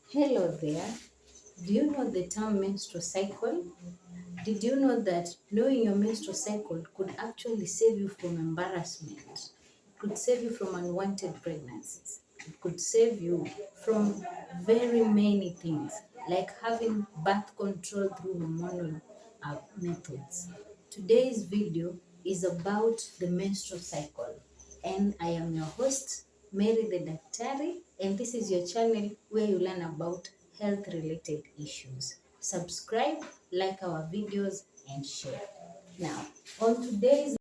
Hello there. Do you know the term menstrual cycle? Did you know that knowing your menstrual cycle could actually save you from embarrassment? It could save you from unwanted pregnancies. It could save you from very many things, like having birth control through hormonal methods. Today's video is about the menstrual cycle, and I am your host, Mary the Daktari, and this is your channel where you learn about health related issues. Subscribe, like our videos, and share. Now, on today's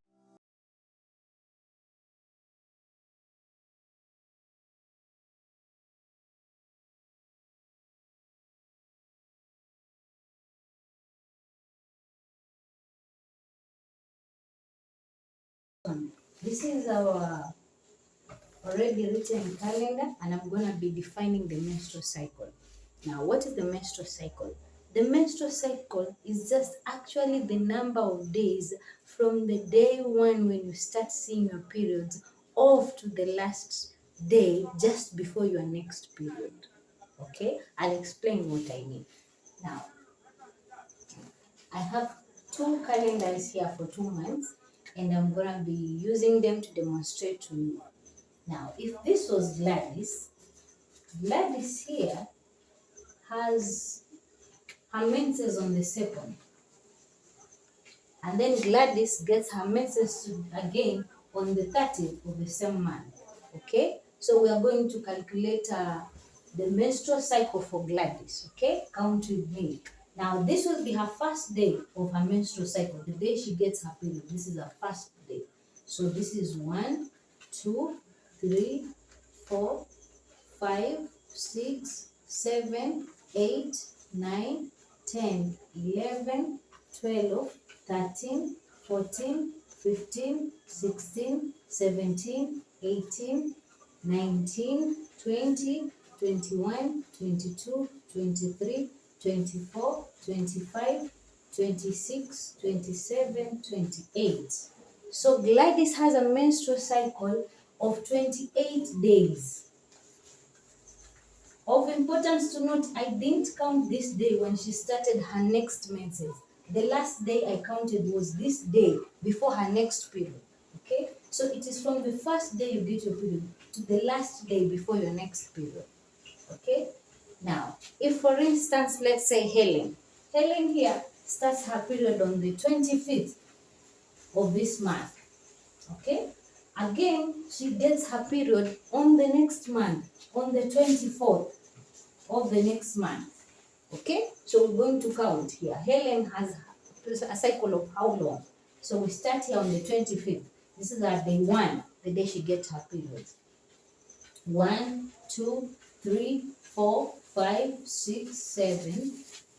this is our already written calendar, and I'm going to be defining the menstrual cycle. Now, what is the menstrual cycle? The menstrual cycle is just actually the number of days from the day one when you start seeing your periods off to the last day just before your next period. Okay, I'll explain what I mean. Now, I have two calendars here for 2 months, and I'm going to be using them to demonstrate to you. Now, if this was Gladys, Gladys here has her menses on the 2nd, and then Gladys gets her menses again on the 30th of the same month. Okay, so we are going to calculate the menstrual cycle for Gladys. Okay, count with me. Now, this will be her first day of her menstrual cycle, the day she gets her period. This is her first day. So this is 1, 2, 3, 4, 5, 6, 7, 8, 9, 10, 11, 12, 13, 14, 15, 16, 17, 18, 19, 20, 21, 22, 23, 24, 25, 26, 27, 28. So Gladys has a menstrual cycle of 28 days. Of importance to note, I didn't count this day when she started her next menses. The last day I counted was this day before her next period. Okay? So it is from the first day you get your period to the last day before your next period. Okay? Now, if for instance, let's say Helen here starts her period on the 25th of this month. Okay? Again, she gets her period on the next month, on the 24th of the next month. Okay, so we're going to count here. Helen has a cycle of how long? So we start here on the 25th. This is our day 1, the day she gets her period. 1, 2, 3, 4, 5, 6, 7,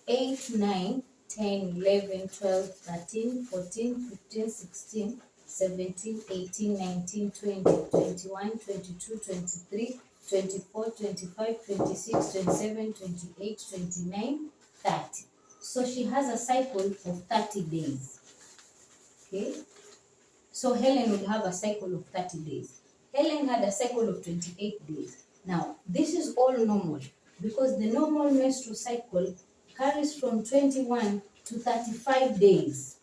8, 9, 10, 11, 12, 13, 14, 15, 16, 17, 18, 19, 20, 21, 22, 23, 24, 25, 26, 27, 28, 29, 30. So she has a cycle of 30 days. Okay? So Helen will have a cycle of 30 days. Helen had a cycle of 28 days. Now, this is all normal because the normal menstrual cycle carries from 21 to 35 days.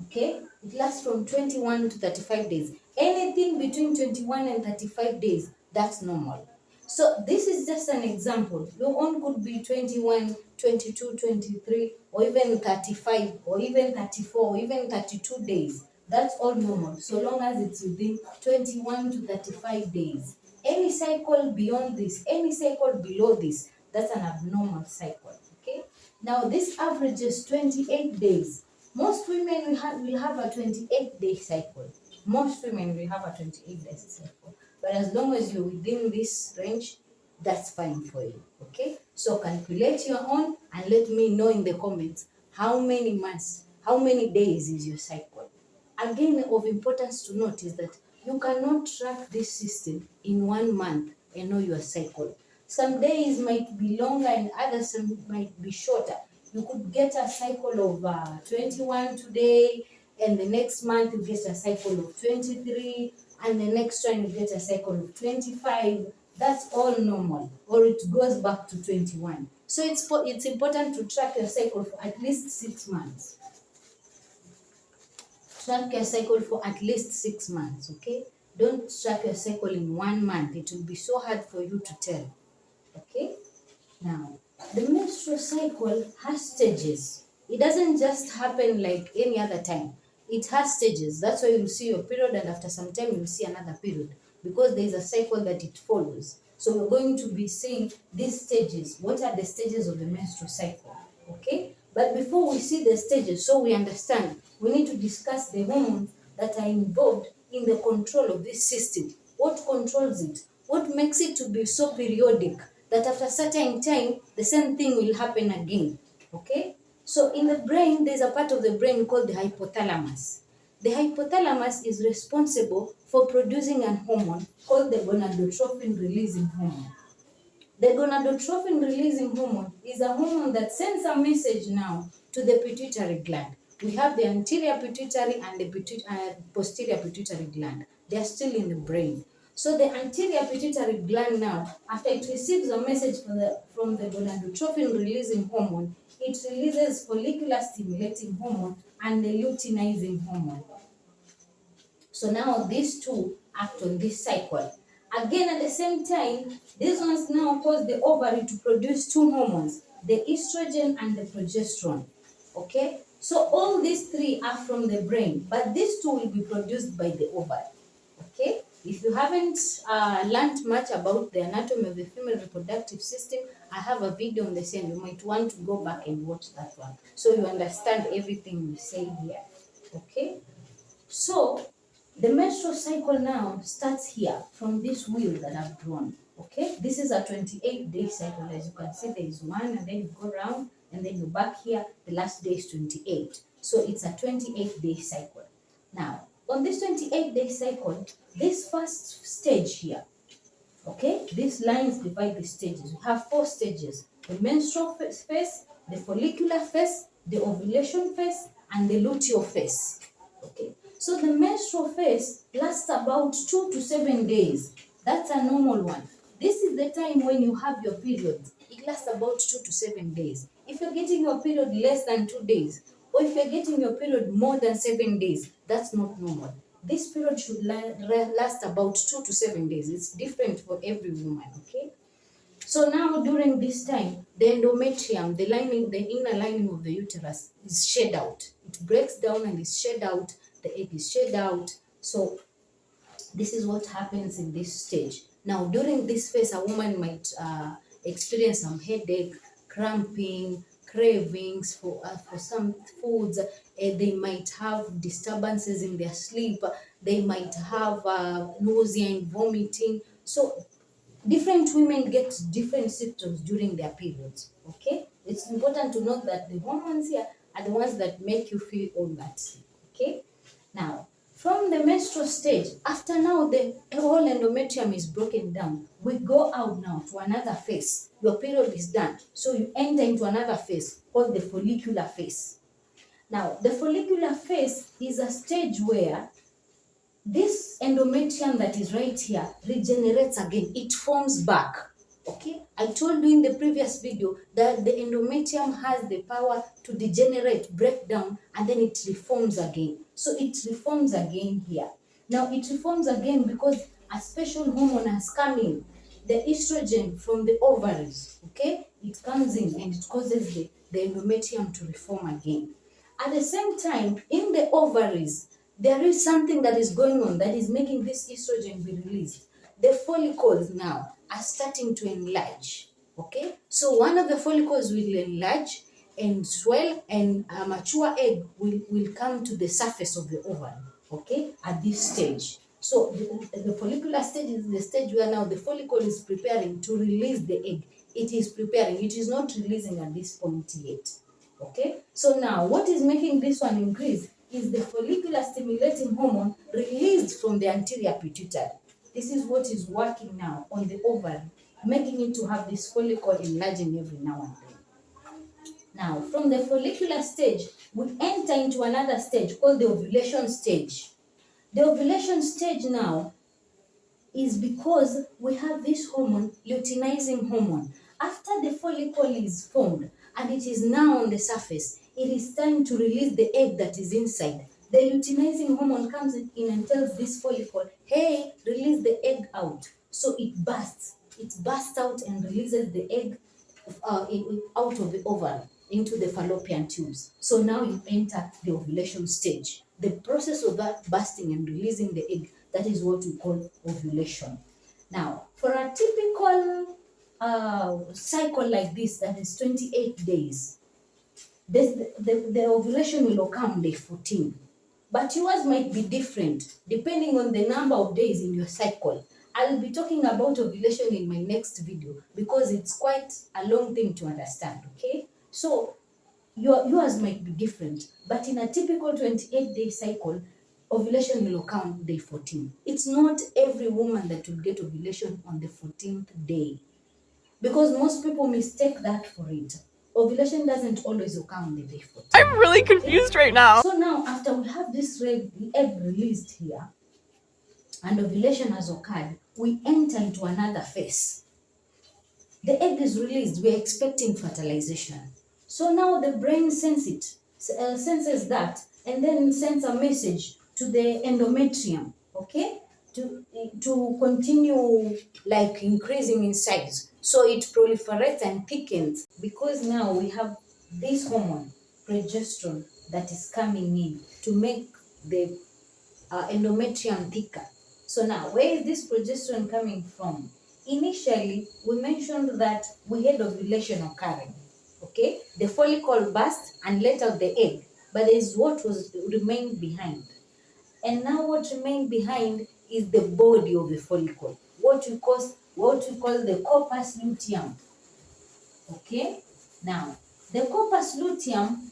Okay? It lasts from 21 to 35 days. Anything between 21 and 35 days, that's normal. So this is just an example. Your own could be 21, 22, 23, or even 35, or even 34, or even 32 days. That's all normal, so long as it's within 21 to 35 days. Any cycle beyond this, any cycle below this, that's an abnormal cycle. Okay? Now this averages 28 days. Most women will have a 28-day cycle. Most women will have a 28-day cycle. But as long as you're within this range, that's fine for you. Okay? So calculate your own and let me know in the comments how many months, how many days is your cycle. Again, of importance to note is that you cannot track this system in 1 month and know your cycle. Some days might be longer and others might be shorter. You could get a cycle of 21 today, and the next month you get a cycle of 23, and the next one you get a cycle of 25. that's all normal, or it goes back to 21. So it's important to track your cycle for at least 6 months. Track your cycle for at least 6 months, okay? Don't track your cycle in 1 month. It will be so hard for you to tell, okay? Now, the menstrual cycle has stages. It doesn't just happen like any other time. It has stages. That's why you'll see your period, and after some time you'll see another period, because there is a cycle that it follows. So we're going to be seeing these stages. What are the stages of the menstrual cycle? Okay? But before we see the stages, so we understand, we need to discuss the hormones that are involved in the control of this system. What controls it? What makes it to be so periodic that after a certain time, the same thing will happen again? Okay? So in the brain, there's a part of the brain called the hypothalamus. The hypothalamus is responsible for producing an hormone called the gonadotropin releasing hormone. The gonadotropin releasing hormone is a hormone that sends a message now to the pituitary gland. We have the anterior pituitary and the posterior pituitary gland. They are still in the brain. So the anterior pituitary gland now, after it receives a message from the gonadotropin releasing hormone, it releases follicular stimulating hormone and the luteinizing hormone. So now these two act on this cycle. Again, at the same time, these ones now cause the ovary to produce two hormones, the estrogen and the progesterone. Okay? So all these three are from the brain, but these two will be produced by the ovary. Okay? If you haven't learned much about the anatomy of the female reproductive system, I have a video on the same. You might want to go back and watch that one, so you understand everything we say here. Okay? So the menstrual cycle now starts here from this wheel that I've drawn. Okay, this is a 28-day cycle. As you can see, there is one, and then you go around, and then you're back here. The last day is 28. So it's a 28-day cycle. Now, on this 28-day cycle, this first stage here, okay, these lines divide the stages. We have 4 stages: the menstrual phase, the follicular phase, the ovulation phase, and the luteal phase. Okay, so the menstrual phase lasts about 2 to 7 days. That's a normal one. This is the time when you have your period. It lasts about 2 to 7 days. If you're getting your period less than 2 days, or if you're getting your period more than 7 days, that's not normal. This period should last about 2 to 7 days. It's different for every woman, okay? So now during this time, the endometrium, the inner lining of the uterus is shed out. It breaks down and is shed out. The egg is shed out. So this is what happens in this stage. Now during this phase, a woman might experience some headache, cramping, cravings for some foods. They might have disturbances in their sleep. They might have nausea and vomiting. So different women get different symptoms during their periods. Okay, it's important to note that the hormones here are the ones that make you feel all that. Okay, now from the menstrual stage, after now the whole endometrium is broken down, we go out now to another phase. Your period is done, so you enter into another phase called the follicular phase. Now the follicular phase is a stage where this endometrium that is right here regenerates again. It forms back. Okay, I told you in the previous video that the endometrium has the power to degenerate, break down, and then it reforms again. So it reforms again here. Now it reforms again because a special hormone has come in, the estrogen from the ovaries. Okay, it comes in and it causes the endometrium to reform again. At the same time, in the ovaries, there is something that is going on that is making this estrogen be released. The follicles now are starting to enlarge. Okay, so one of the follicles will enlarge and swell, and a mature egg will come to the surface of the ovary. Okay, at this stage. So the follicular stage is the stage where now the follicle is preparing to release the egg. It is preparing. It is not releasing at this point yet. Okay, so now what is making this one increase is the follicular stimulating hormone released from the anterior pituitary. This is what is working now on the ovary, making it to have this follicle enlarging every now and then. Now, from the follicular stage, we enter into another stage called the ovulation stage. The ovulation stage now is because we have this hormone, luteinizing hormone. After the follicle is formed and it is now on the surface, it is time to release the egg that is inside. The luteinizing hormone comes in and tells this follicle, hey, release the egg out. So it bursts. It bursts out and releases the egg out of the oval into the fallopian tubes. So now you enter the ovulation stage. The process of that bursting and releasing the egg, that is what we call ovulation. Now, for a typical cycle like this, that is 28 days, the ovulation will occur on day 14. But yours might be different depending on the number of days in your cycle. I'll be talking about ovulation in my next video because it's quite a long thing to understand, okay? So yours might be different, but in a typical 28-day cycle, ovulation will occur on day 14. It's not every woman that will get ovulation on the 14th day because most people mistake that for it. Ovulation doesn't always occur on the day 14. I'm really confused right now. So now, after we have this egg released here, and ovulation has occurred, we enter into another phase. The egg is released, we are expecting fertilization. So now the brain senses that, and then sends a message to the endometrium, okay, to continue like increasing in size. So it proliferates and thickens because now we have this hormone, progesterone, that is coming in to make the endometrium thicker. So now, where is this progesterone coming from? Initially, we mentioned that we had ovulation occurring. Okay, the follicle burst and let out the egg, but there is what was remained behind. And now what remained behind is the body of the follicle, what we call the corpus luteum. Okay, now the corpus luteum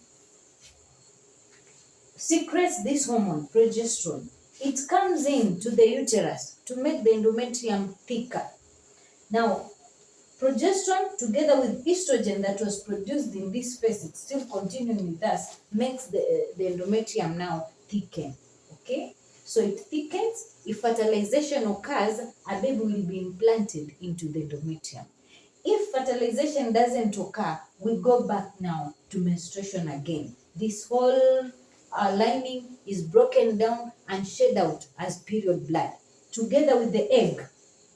secretes this hormone, progesterone. It comes in to the uterus to make the endometrium thicker. Now, progesterone together with estrogen that was produced in this phase, it's still continuing with us, makes the endometrium now thicken. Okay? So it thickens. If fertilization occurs, a baby will be implanted into the endometrium. If fertilization doesn't occur, we go back now to menstruation again. This whole lining is broken down and shed out as period blood, together with the egg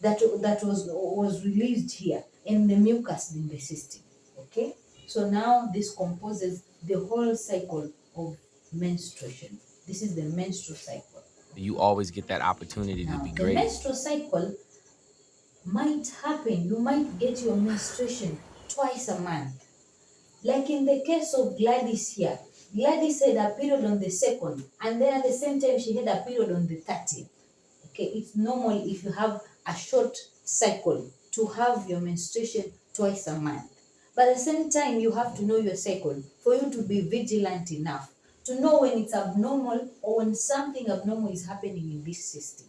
that was released here and the mucus in the system. Okay, so now this composes the whole cycle of menstruation. This is the menstrual cycle. You always get that opportunity to be great. The menstrual cycle might happen. You might get your menstruation twice a month. Like in the case of Gladys here. Gladys had a period on the 2nd, and then at the same time she had a period on the 30th. Okay, it's normal if you have a short cycle to have your menstruation twice a month. But at the same time, you have to know your cycle for you to be vigilant enough to know when it's abnormal or when something abnormal is happening in this system.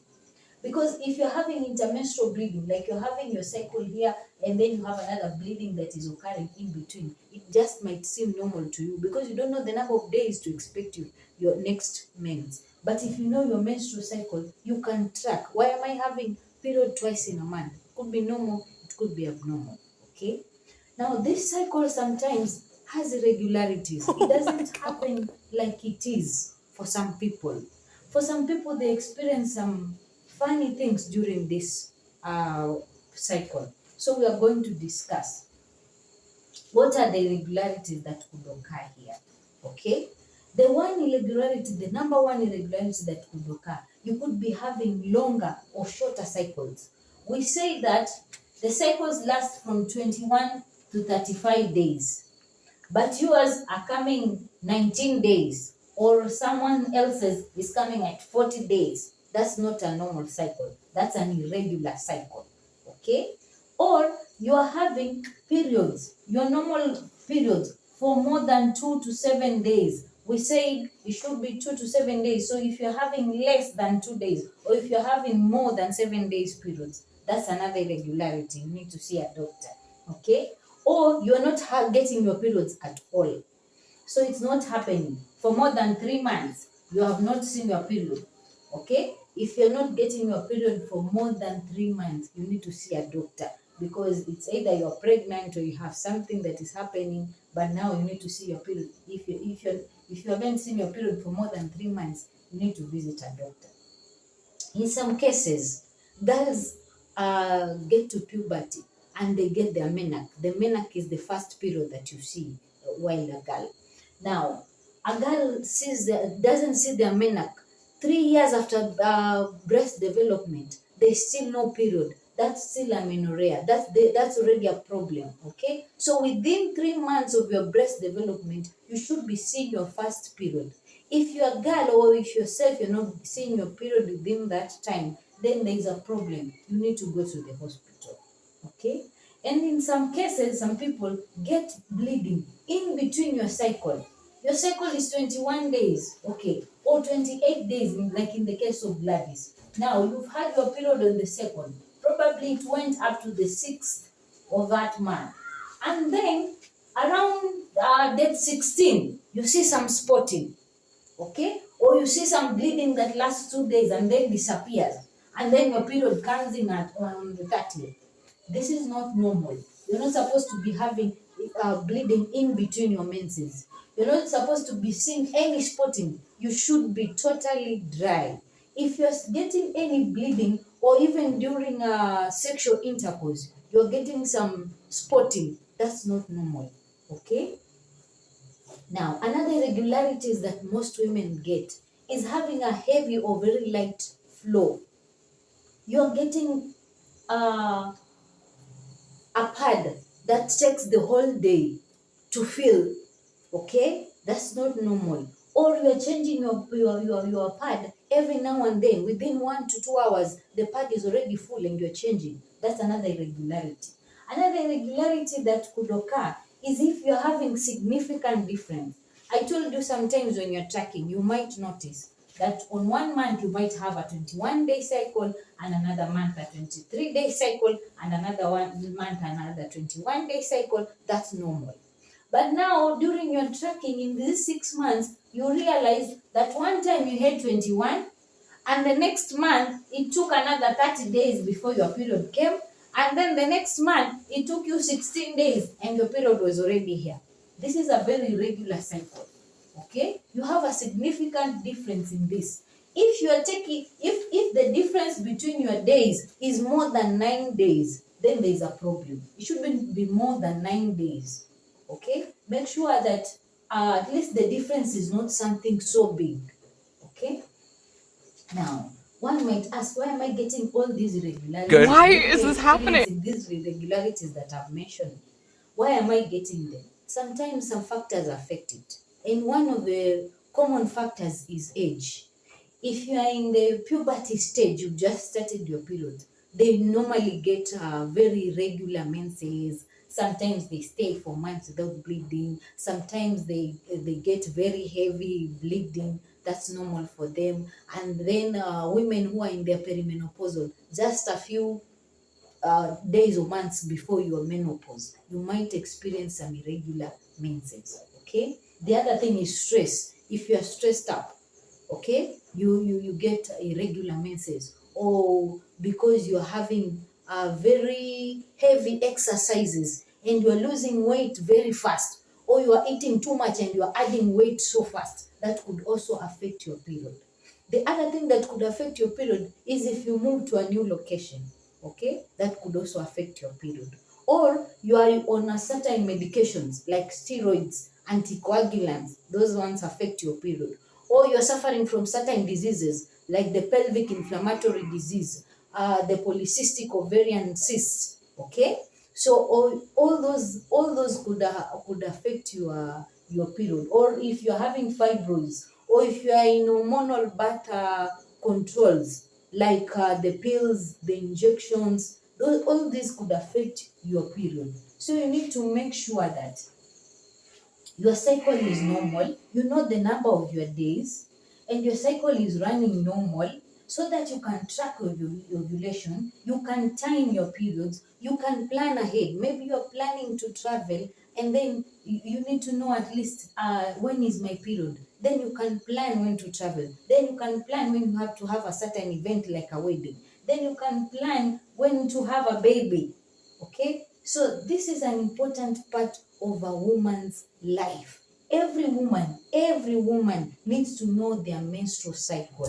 Because if you're having intermenstrual bleeding, like you're having your cycle here and then you have another bleeding that is occurring in between, it just might seem normal to you because you don't know the number of days to expect your next mens. But if you know your menstrual cycle, you can track, why am I having period twice in a month? It could be normal, it could be abnormal, okay? Now this cycle sometimes has irregularities. It doesn't happen like it is for some people. For some people, they experience some funny things during this cycle. So we are going to discuss what are the irregularities that could occur here. Okay, the number one irregularity that could occur, you could be having longer or shorter cycles. We say that the cycles last from 21 to 35 days, but yours are coming 19 days, or someone else's is coming at 40 days. That's not a normal cycle. That's an irregular cycle, okay? Or you are having periods, your normal periods, for more than 2 to 7 days. We say it should be 2 to 7 days. So if you're having less than 2 days, or if you're having more than 7 days periods, that's another irregularity. You need to see a doctor, okay? Or you're not getting your periods at all. So it's not happening. For more than 3 months, you have not seen your period. Okay, If you're not getting your period for more than 3 months, you need to see a doctor, because it's either you're pregnant or you have something that is happening, but now you need to see your period. If you haven't seen your period for more than 3 months, you need to visit a doctor. In some cases, girls get to puberty and they get their menarche. The menarche is the first period that you see while a girl. Now, a girl doesn't see their menarche 3 years after breast development. There's still no period. That's still amenorrhea. That's already a problem. Okay, so within 3 months of your breast development, you should be seeing your first period. If you're a girl or if yourself you're not seeing your period within that time, then there is a problem. You need to go to the hospital. Okay, and in some cases, some people get bleeding in between your cycle. Your cycle is 21 days, okay, or 28 days, like in the case of Gladys. Now, you've had your period on the 2nd. Probably it went up to the 6th of that month. And then, around day 16, you see some spotting, okay? Or you see some bleeding that lasts 2 days and then disappears. And then your period comes in on the 30th. This is not normal. You're not supposed to be having bleeding in between your menses. You're not supposed to be seeing any spotting. You should be totally dry. If you're getting any bleeding, or even during sexual intercourse, you're getting some spotting, that's not normal. Okay? Now, another irregularities that most women get is having a heavy or very light flow. You're getting a pad that takes the whole day to fill, okay? That's not normal. Or you are changing your pad every now and then. Within 1 to 2 hours, the pad is already full and you're changing. That's another irregularity. Another irregularity that could occur is if you're having significant difference. I told you sometimes when you're tracking, you might notice that on 1 month you might have a 21-day cycle, and another month a 23-day cycle, and another month another 21-day cycle. That's normal. But now, during your tracking in these 6 months, you realize that one time you had 21, and the next month it took another 30 days before your period came, and then the next month it took you 16 days and your period was already here. This is a very irregular cycle. Okay, you have a significant difference in this. If you are taking, if the difference between your days is more than 9 days, then there is a problem. It shouldn't be more than 9 days. Okay, make sure that at least the difference is not something so big. Okay, now one might ask, why am I getting all these irregularities? Good. Why is this happening? These irregularities that I've mentioned, why am I getting them? Sometimes some factors affect it, and one of the common factors is age. If you are in the puberty stage, you just started your period, they normally get very regular menses. Sometimes they stay for months without bleeding. Sometimes they get very heavy bleeding. That's normal for them. And then women who are in their perimenopausal, just a few days or months before your menopause, you might experience some irregular menses. Okay. The other thing is stress. If you are stressed up, okay, you get irregular menses, or because you're having very heavy exercises and you're losing weight very fast, or you are eating too much and you're adding weight so fast, that could also affect your period. The other thing that could affect your period is if you move to a new location, okay, that could also affect your period. Or you are on a certain medications like steroids, anticoagulants, those ones affect your period. Or you're suffering from certain diseases like the pelvic inflammatory disease, the polycystic ovarian cyst, okay? So all those could affect your period. Or if you're having fibroids, or if you are in hormonal birth controls, like the pills, the injections, all these could affect your period. So you need to make sure that your cycle is normal, you know the number of your days, and your cycle is running normal. so that you can track your ovulation, you can time your periods, you can plan ahead. Maybe you're planning to travel and then you need to know at least when is my period. Then you can plan when to travel. Then you can plan when you have to have a certain event like a wedding. Then you can plan when to have a baby. Okay? So this is an important part of a woman's life. Every woman needs to know their menstrual cycle.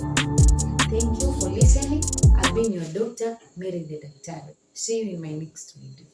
Thank you for listening. I've been your doctor, Mary the Daktari. See you in my next video.